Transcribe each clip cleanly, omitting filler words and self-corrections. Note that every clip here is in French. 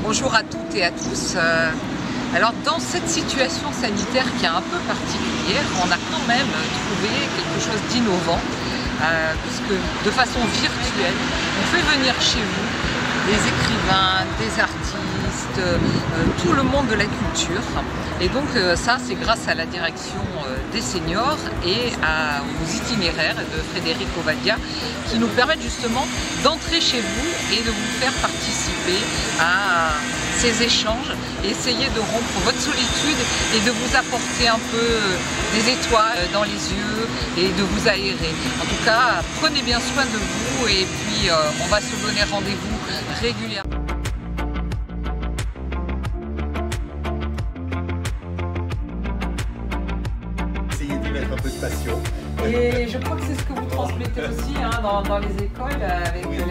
Bonjour à toutes et à tous. Alors dans cette situation sanitaire qui est un peu particulière, on a quand même trouvé quelque chose d'innovant, puisque de façon virtuelle, on fait venir chez vous des écrivains, des artistes, tout le monde de la culture. Et donc ça, c'est grâce à la direction des seniors et aux itinéraires de Frédéric Ovadia qui nous permettent justement d'entrer chez vous et de vous faire participer à ces échanges, et essayer de rompre votre solitude et de vous apporter un peu des étoiles dans les yeux et de vous aérer. En tout cas, prenez bien soin de vous et puis on va se donner rendez-vous régulièrement. Essayez d'y mettre un peu de passion. Et je crois que c'est ce que vous transmettez aussi dans les écoles avec les...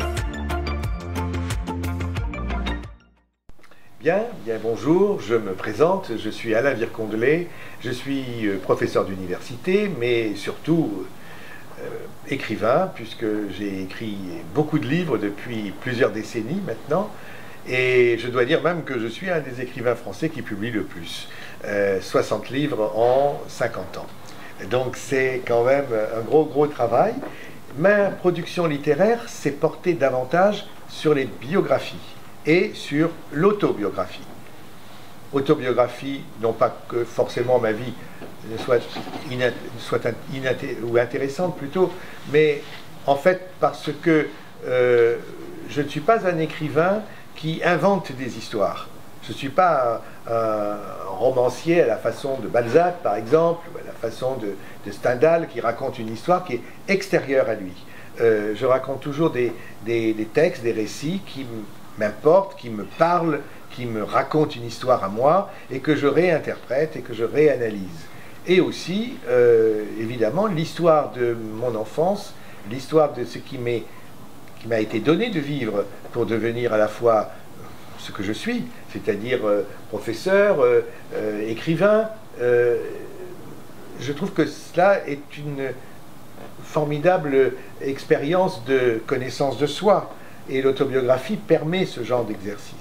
Bien, bonjour, je me présente, je suis Alain Vircondelet, je suis professeur d'université, mais surtout écrivain, puisque j'ai écrit beaucoup de livres depuis plusieurs décennies maintenant, et je dois dire même que je suis un des écrivains français qui publie le plus, 60 livres en 50 ans. Donc c'est quand même un gros travail. Ma production littéraire s'est portée davantage sur les biographies et sur l'autobiographie. Autobiographie, non pas que forcément ma vie soit ou intéressante plutôt, mais en fait parce que je ne suis pas un écrivain qui invente des histoires. Je ne suis pas un romancier à la façon de Balzac, par exemple, ou à la façon de Stendhal, qui raconte une histoire qui est extérieure à lui. Je raconte toujours des textes, des récits qui m'importent, qui me parlent, qui me racontent une histoire à moi, et que je réinterprète et que je réanalyse. Et aussi, évidemment, l'histoire de mon enfance, l'histoire de ce qui m'a été donné de vivre pour devenir à la fois ce que je suis, c'est-à-dire professeur, écrivain. Je trouve que cela est une formidable expérience de connaissance de soi, et l'autobiographie permet ce genre d'exercice.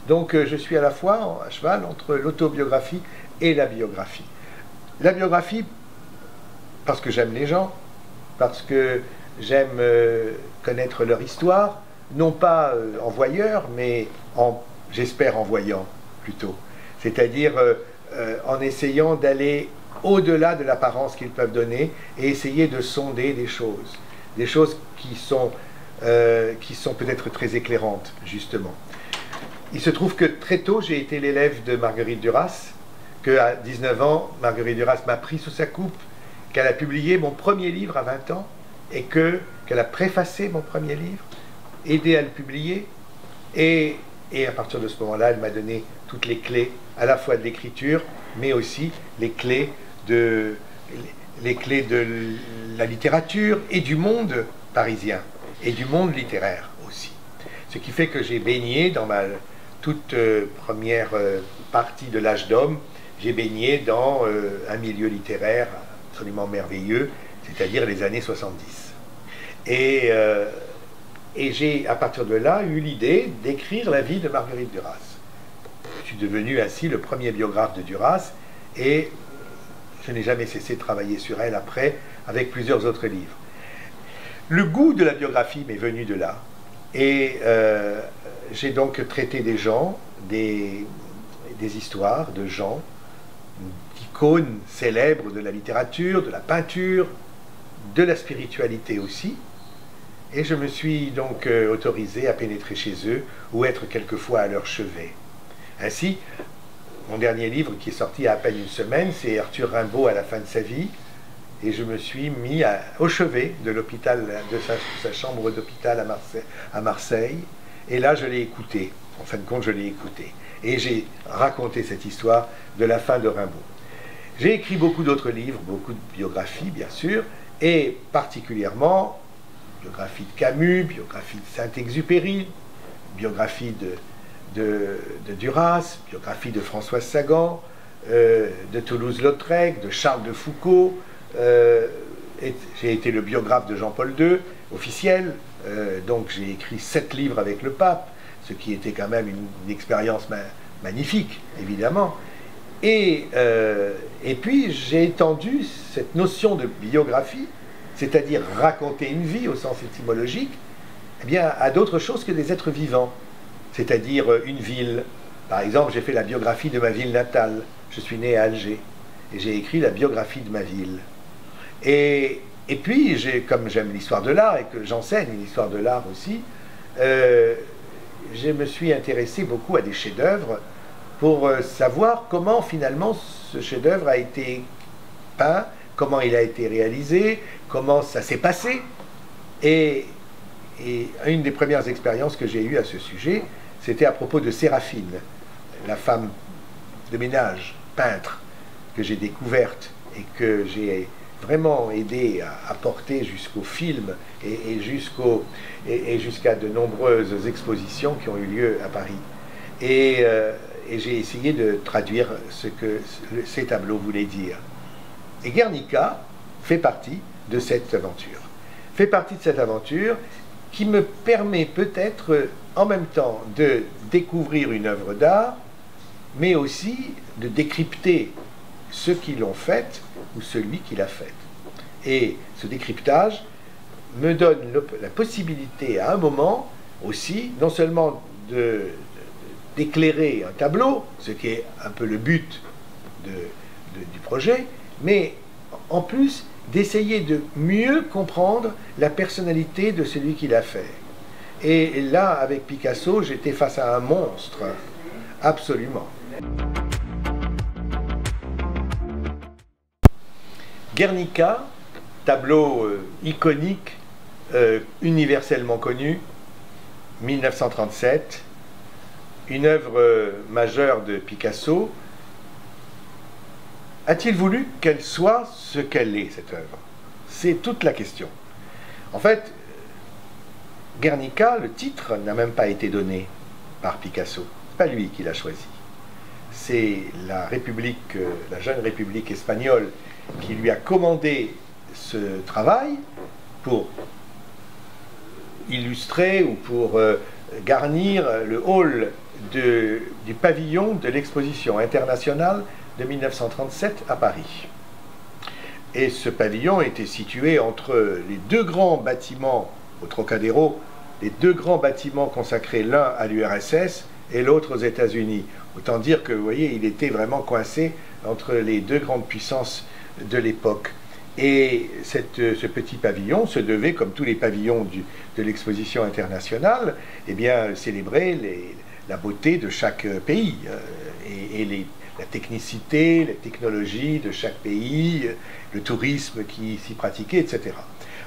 Donc je suis à la fois à cheval entre l'autobiographie et la biographie. La biographie, parce que j'aime les gens, parce que j'aime connaître leur histoire, non pas en voyeur, mais j'espère en voyant plutôt. C'est-à-dire en essayant d'aller au-delà de l'apparence qu'ils peuvent donner et essayer de sonder des choses qui sont peut-être très éclairantes, justement. Il se trouve que très tôt, j'ai été l'élève de Marguerite Duras, qu'à 19 ans, Marguerite Duras m'a pris sous sa coupe, qu'elle a publié mon premier livre à 20 ans, et qu'elle a préfacé mon premier livre, aidé à le publier, et à partir de ce moment-là, elle m'a donné toutes les clés, à la fois de l'écriture, mais aussi les clés de la littérature et du monde parisien, et du monde littéraire aussi. Ce qui fait que j'ai baigné dans ma toute première partie de l'âge d'homme, j'ai baigné dans un milieu littéraire absolument merveilleux, c'est-à-dire les années 70. Et j'ai, à partir de là, eu l'idée d'écrire la vie de Marguerite Duras. Je suis devenu ainsi le premier biographe de Duras, et je n'ai jamais cessé de travailler sur elle après, avec plusieurs autres livres. Le goût de la biographie m'est venu de là, et j'ai donc traité des gens, des histoires de gens, d'icônes célèbres de la littérature, de la peinture, de la spiritualité aussi, et je me suis donc autorisé à pénétrer chez eux ou être quelquefois à leur chevet. Ainsi, mon dernier livre qui est sorti il y a à peine une semaine, c'est Arthur Rimbaud à la fin de sa vie, et je me suis mis au chevet de l'hôpital, de sa chambre d'hôpital à Marseille, et là je l'ai écouté, en fin de compte je l'ai écouté, et j'ai raconté cette histoire de la fin de Rimbaud. J'ai écrit beaucoup d'autres livres, beaucoup de biographies bien sûr, et particulièrement biographie de Camus, biographie de Saint-Exupéry, biographie de Duras, biographie de Françoise Sagan, de Toulouse-Lautrec, de Charles de Foucault. J'ai été le biographe de Jean-Paul II, officiel, donc j'ai écrit 7 livres avec le pape ce qui était quand même une expérience magnifique, évidemment. Et puis j'ai étendu cette notion de biographie, c'est-à-dire raconter une vie au sens étymologique, eh bien, à d'autres choses que des êtres vivants, c'est-à-dire une ville. Par exemple, j'ai fait la biographie de ma ville natale. Je suis né à Alger et j'ai écrit la biographie de ma ville. Et puis, comme j'aime l'histoire de l'art et que j'enseigne l'histoire de l'art aussi, je me suis intéressé beaucoup à des chefs-d'œuvre pour savoir comment finalement ce chef-d'œuvre a été peint, comment il a été réalisé, comment ça s'est passé. Et une des premières expériences que j'ai eues à ce sujet, c'était à propos de Séraphine, la femme de ménage, peintre, que j'ai découverte et que j'ai vraiment aidé à porter jusqu'au film et jusqu'à de nombreuses expositions qui ont eu lieu à Paris. Et j'ai essayé de traduire ce que ces tableaux voulaient dire. Et Guernica fait partie de cette aventure. Fait partie de cette aventure qui me permet peut-être en même temps de découvrir une œuvre d'art, mais aussi de décrypter ceux qui l'ont faite ou celui qui l'a faite. Et ce décryptage me donne la possibilité à un moment aussi, non seulement d'éclairer un tableau, ce qui est un peu le but du projet, mais en plus d'essayer de mieux comprendre la personnalité de celui qui l'a fait. Et là, avec Picasso, j'étais face à un monstre, absolument. Guernica, tableau iconique, universellement connu, 1937, une œuvre majeure de Picasso. A-t-il voulu qu'elle soit ce qu'elle est, cette œuvre? C'est toute la question. En fait, Guernica, le titre, n'a même pas été donné par Picasso. Ce n'est pas lui qui l'a choisi. C'est la jeune République espagnole qui lui a commandé ce travail pour illustrer ou pour garnir le hall du pavillon de l'exposition internationale de 1937 à Paris. Et ce pavillon était situé entre les deux grands bâtiments au Trocadéro, les deux grands bâtiments consacrés l'un à l'URSS et l'autre aux États-Unis. Autant dire que, vous voyez, il était vraiment coincé entre les deux grandes puissances de l'époque. Et ce petit pavillon se devait, comme tous les pavillons de l'exposition internationale, eh bien, célébrer la beauté de chaque pays et la technicité, les technologies de chaque pays, le tourisme qui s'y pratiquait, etc.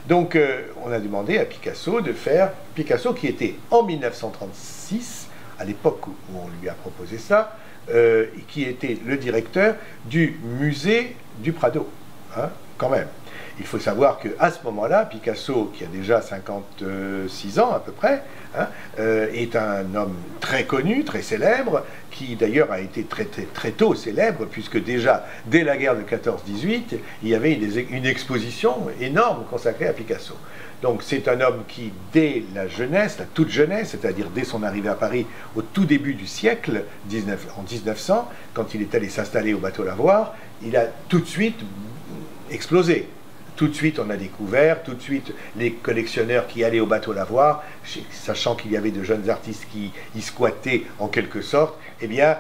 Donc, on a demandé à Picasso de faire, Picasso qui était en 1936, à l'époque où on lui a proposé ça, qui était le directeur du musée du Prado, hein, quand même. Il faut savoir qu'à ce moment-là, Picasso, qui a déjà 56 ans à peu près, hein, est un homme très connu, très célèbre, qui d'ailleurs a été très tôt célèbre, puisque déjà, dès la guerre de 14-18, il y avait une exposition énorme consacrée à Picasso. Donc c'est un homme qui, dès la jeunesse, la toute jeunesse, c'est-à-dire dès son arrivée à Paris au tout début du siècle, en 1900, quand il est allé s'installer au bateau Lavoir, il a tout de suite explosé. Tout de suite, on a découvert, tout de suite, les collectionneurs qui allaient au bateau Lavoir, sachant qu'il y avait de jeunes artistes qui y squattaient en quelque sorte, eh bien,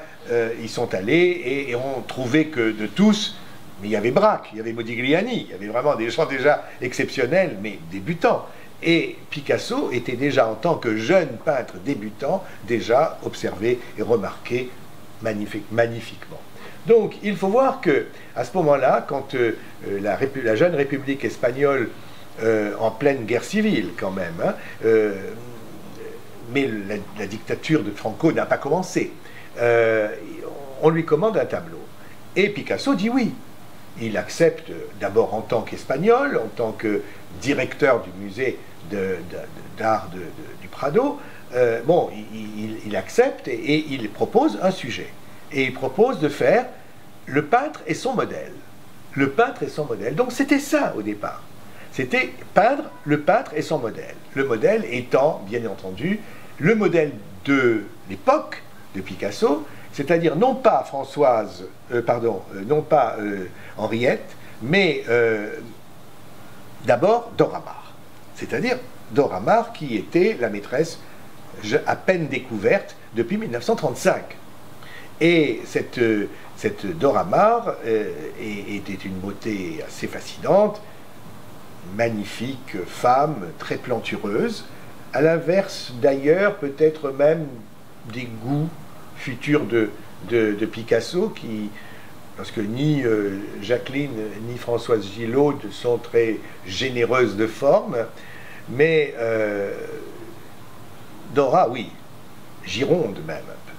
ils sont allés et ont trouvé que de tous, mais il y avait Braque, il y avait Modigliani, il y avait vraiment des gens déjà exceptionnels, mais débutants. Et Picasso était déjà, en tant que jeune peintre débutant, déjà observé et remarqué magnifiquement. Donc, il faut voir que à ce moment-là, quand la jeune République espagnole, en pleine guerre civile quand même, hein, mais la dictature de Franco n'a pas commencé, on lui commande un tableau. Et Picasso dit oui. Il accepte d'abord en tant qu'Espagnol, en tant que directeur du musée d'art du Prado. Bon, il accepte et il propose un sujet. Et il propose de faire le peintre et son modèle. Le peintre et son modèle. Donc c'était ça au départ. C'était peindre le peintre et son modèle. Le modèle étant, bien entendu, le modèle de l'époque de Picasso, c'est-à-dire non pas non pas Henriette, mais d'abord Dora Maar. C'est-à-dire Dora Maar qui était la maîtresse à peine découverte depuis 1935. Et cette Dora Maar était une beauté assez fascinante, magnifique femme, très plantureuse, à l'inverse d'ailleurs peut-être même des goûts futurs de Picasso, parce que ni Jacqueline ni Françoise Gillot ne sont très généreuses de forme, mais Dora, oui, gironde même un peu.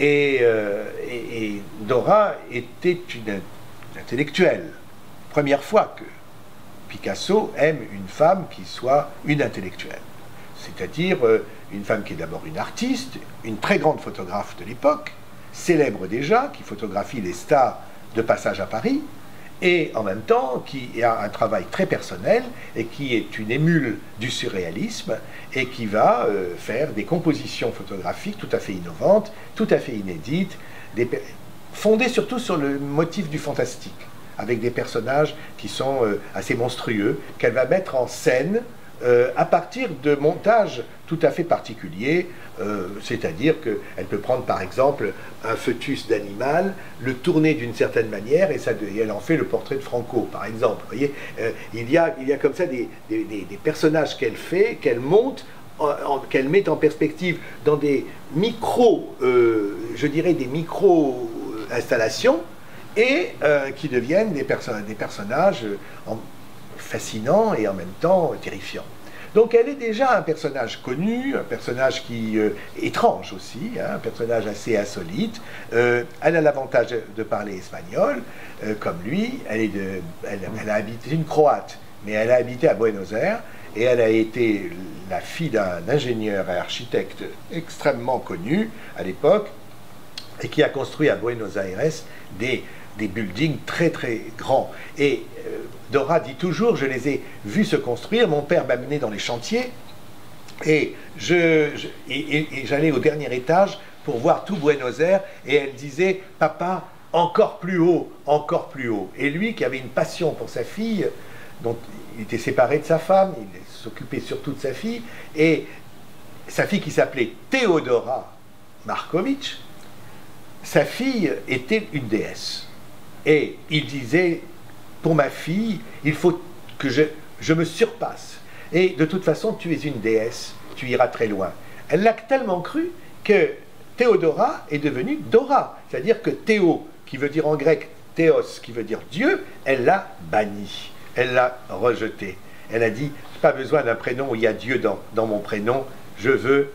Et Dora était une intellectuelle. Première fois que Picasso aime une femme qui soit une intellectuelle. C'est-à-dire une femme qui est d'abord une artiste, une très grande photographe de l'époque, célèbre déjà, qui photographie les stars de passage à Paris, et en même temps qui a un travail très personnel et qui est une émule du surréalisme et qui va faire des compositions photographiques tout à fait innovantes, tout à fait inédites, fondées surtout sur le motif du fantastique, avec des personnages qui sont assez monstrueux, qu'elle va mettre en scène à partir de montages tout à fait particuliers, c'est-à-dire qu'elle peut prendre par exemple un fœtus d'animal, le tourner d'une certaine manière et elle en fait le portrait de Franco par exemple. Vous voyez, il y a comme ça des personnages qu'elle fait, qu'elle monte, qu'elle met en perspective dans des je dirais des micro-installations et qui deviennent des personnages fascinants et en même temps terrifiants. Donc elle est déjà un personnage connu, un personnage qui étrange aussi, hein, un personnage assez insolite. Elle a l'avantage de parler espagnol, comme lui. Elle a habité, une Croate, mais elle a habité à Buenos Aires et elle a été la fille d'un ingénieur et architecte extrêmement connu à l'époque et qui a construit à Buenos Aires des buildings très très grands. Et Dora dit toujours, je les ai vus se construire, mon père m'a mené dans les chantiers et j'allais au dernier étage pour voir tout Buenos Aires et elle disait, papa, encore plus haut, encore plus haut. Et lui qui avait une passion pour sa fille, dont il était séparé de sa femme, il s'occupait surtout de sa fille, et sa fille qui s'appelait Théodora Markovitch, sa fille était une déesse. Et il disait, pour ma fille, il faut que je me surpasse. Et de toute façon, tu es une déesse, tu iras très loin. Elle l'a tellement cru que Théodora est devenue Dora. C'est-à-dire que Théo, qui veut dire en grec Théos, qui veut dire Dieu, elle l'a banni. Elle l'a rejeté. Elle a dit, pas besoin d'un prénom où il y a Dieu dans mon prénom, je veux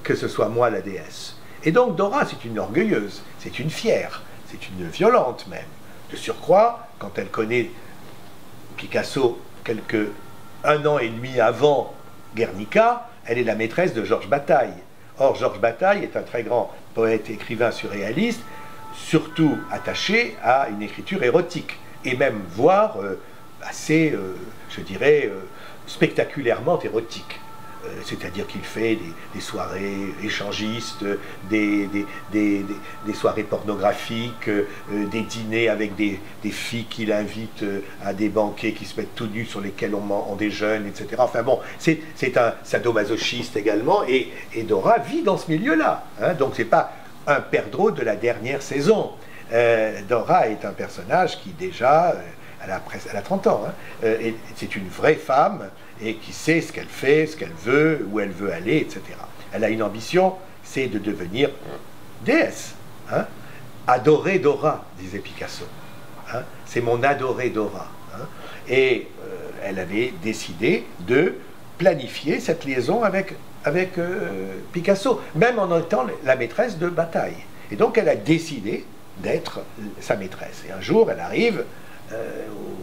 que ce soit moi la déesse. Et donc Dora, c'est une orgueilleuse, c'est une fière, c'est une violente même. De surcroît, quand elle connaît Picasso un an et demi avant Guernica, elle est la maîtresse de Georges Bataille. Or, Georges Bataille est un très grand poète, écrivain surréaliste, surtout attaché à une écriture érotique, et même voire assez, je dirais, spectaculairement érotique. C'est-à-dire qu'il fait des soirées échangistes, des soirées pornographiques, des dîners avec des filles qu'il invite à des banquets qui se mettent tout nus sur lesquels on déjeune, etc. Enfin bon, c'est un sadomasochiste également, et Dora vit dans ce milieu-là. Hein, donc c'est pas un perdreau de la dernière saison. Dora est un personnage qui déjà, elle a 30 ans, hein, c'est une vraie femme, et qui sait ce qu'elle fait, ce qu'elle veut, où elle veut aller, etc. Elle a une ambition, c'est de devenir déesse. Hein. Adorée Dora, disait Picasso. Hein. C'est mon adorée Dora. Hein. Et elle avait décidé de planifier cette liaison avec Picasso, même en étant la maîtresse de Bataille. Et donc elle a décidé d'être sa maîtresse. Et un jour, elle arrive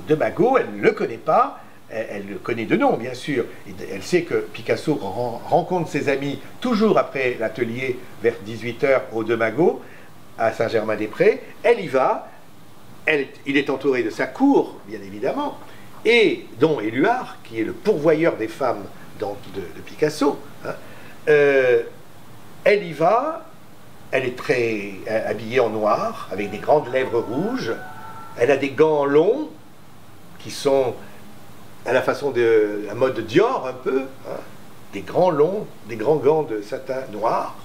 de Mago, elle ne le connaît pas, elle le connaît de nom, bien sûr. Elle sait que Picasso rencontre ses amis toujours après l'atelier vers 18h au De Mago, à Saint-Germain-des-Prés. Elle y va. Il est entouré de sa cour, bien évidemment, et dont Éluard, qui est le pourvoyeur des femmes de Picasso. Hein, elle y va, elle est très habillée en noir, avec des grandes lèvres rouges, elle a des gants longs, qui sont à la façon de la mode Dior un peu, hein, des grands longs, des grands gants de satin noir.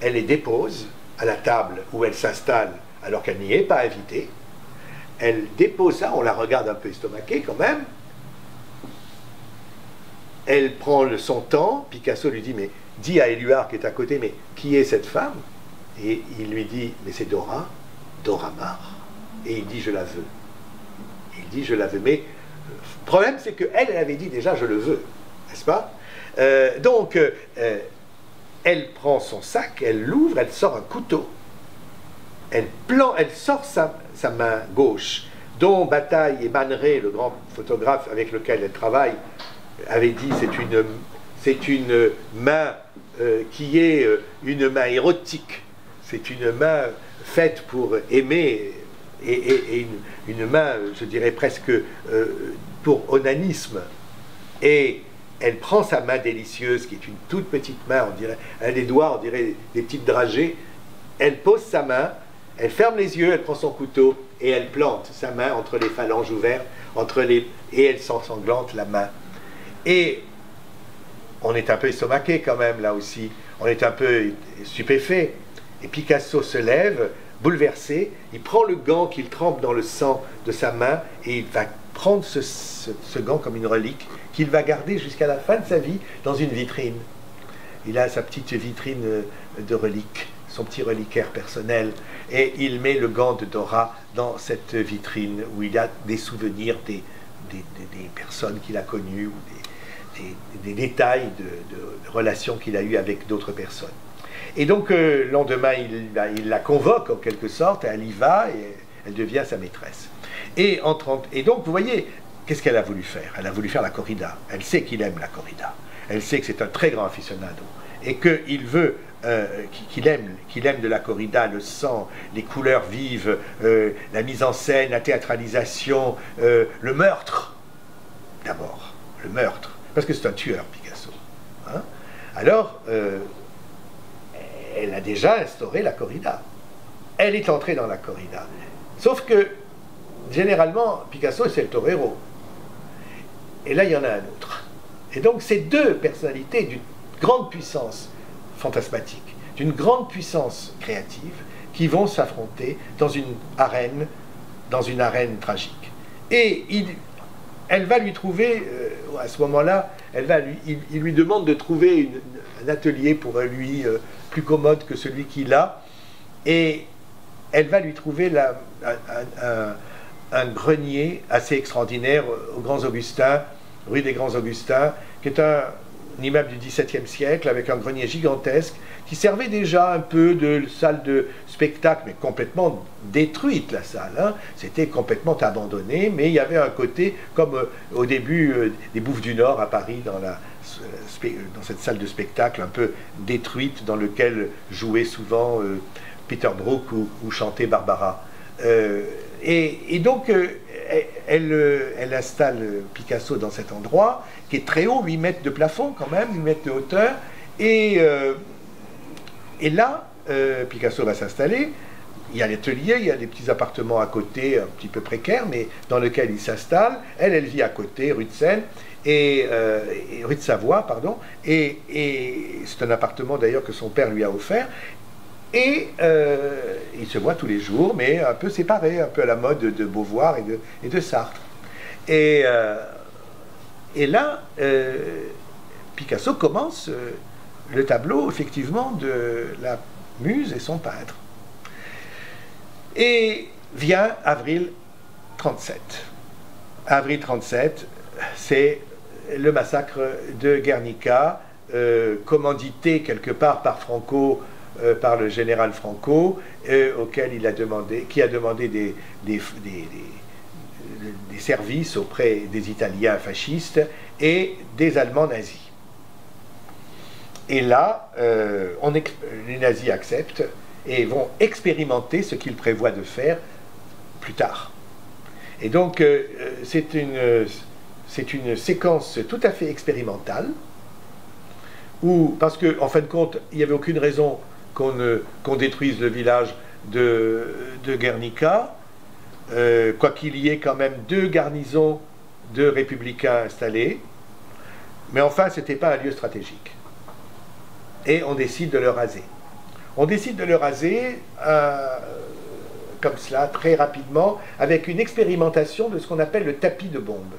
Elle les dépose à la table où elle s'installe alors qu'elle n'y est pas invitée. Elle dépose ça, on la regarde un peu estomaquée quand même. Elle prend son temps, Picasso lui dit, mais dis à Éluard qui est à côté, mais qui est cette femme? Et il lui dit, mais c'est Dora, Dora Maar. Et il dit, je la veux. Il dit, je la veux. Mais le problème, c'est qu'elle, elle avait dit déjà, je le veux, n'est-ce pas? Donc, elle prend son sac, elle l'ouvre, elle sort un couteau, elle sort sa main gauche, dont Bataille et Man Ray, le grand photographe avec lequel elle travaille, avait dit c'est une main qui est une main érotique, c'est une main faite pour aimer, et une main, je dirais presque pour onanisme. Et elle prend sa main délicieuse, qui est une toute petite main, on dirait, elle a des doigts, on dirait des petites dragées, elle pose sa main, elle ferme les yeux, elle prend son couteau, et elle plante sa main entre les phalanges ouvertes, et elle s'ensanglante la main. Et on est un peu estomaqué quand même, là aussi, on est un peu stupéfait. Et Picasso se lève, bouleversé, il prend le gant qu'il trempe dans le sang de sa main, et il va prendre ce gant comme une relique, qu'il va garder jusqu'à la fin de sa vie dans une vitrine. Il a sa petite vitrine de reliques, son petit reliquaire personnel, et il met le gant de Dora dans cette vitrine où il y a des souvenirs des personnes qu'il a connues, ou des détails de relations qu'il a eues avec d'autres personnes. Et donc, le lendemain, il la convoque en quelque sorte, elle y va, et elle devient sa maîtresse. Et donc, vous voyez, qu'est-ce qu'elle a voulu faire? Elle a voulu faire la corrida. Elle sait qu'il aime la corrida. Elle sait que c'est un très grand aficionado. Et qu'il veut, qu'il aime de la corrida, le sang, les couleurs vives, la mise en scène, la théâtralisation, le meurtre. D'abord, le meurtre. Parce que c'est un tueur, Picasso. Hein? Alors, elle a déjà instauré la corrida. Elle est entrée dans la corrida. Sauf que, généralement, Picasso, c'est le torero. Et là, il y en a un autre. Et donc, ces deux personnalités d'une grande puissance fantasmatique, d'une grande puissance créative, qui vont s'affronter dans une arène tragique. Et elle va lui trouver, à ce moment-là, il lui demande de trouver un atelier pour lui plus commode que celui qu'il a, et elle va lui trouver un grenier assez extraordinaire aux Grands Augustins, rue des Grands Augustins, qui est un immeuble du XVIIe siècle avec un grenier gigantesque qui servait déjà un peu de salle de spectacle, mais complètement détruite la salle. Hein. C'était complètement abandonné, mais il y avait un côté, comme au début des Bouffes du Nord à Paris, dans cette salle de spectacle un peu détruite, dans lequel jouait souvent Peter Brook ou chantait Barbara. Et donc, elle installe Picasso dans cet endroit, qui est très haut, 8 mètres de plafond quand même, 8 mètres de hauteur, et là, Picasso va s'installer. Il y a l'atelier, il y a des petits appartements à côté, un petit peu précaires, mais dans lesquels il s'installe. Elle vit à côté, rue de Seine, rue de Savoie, pardon, et c'est un appartement d'ailleurs que son père lui a offert. Et ils se voient tous les jours, mais un peu séparés, un peu à la mode de Beauvoir et de Sartre. Et là, Picasso commence le tableau, effectivement, de la muse et son peintre. Et vient avril 37. Avril 37, c'est le massacre de Guernica, commandité quelque part par Franco, par le général Franco, auquel qui a demandé des services auprès des Italiens fascistes et des Allemands nazis. Et là, les nazis acceptent et vont expérimenter ce qu'ils prévoient de faire plus tard. Et donc, c'est une séquence tout à fait expérimentale parce qu'en fin de compte, il n'y avait aucune raison qu'on détruise le village de Guernica, quoi qu'il y ait quand même 2 garnisons de républicains installés, mais enfin, ce n'était pas un lieu stratégique. Et on décide de le raser. On décide de le raser comme cela, très rapidement, avec une expérimentation de ce qu'on appelle le tapis de bombe.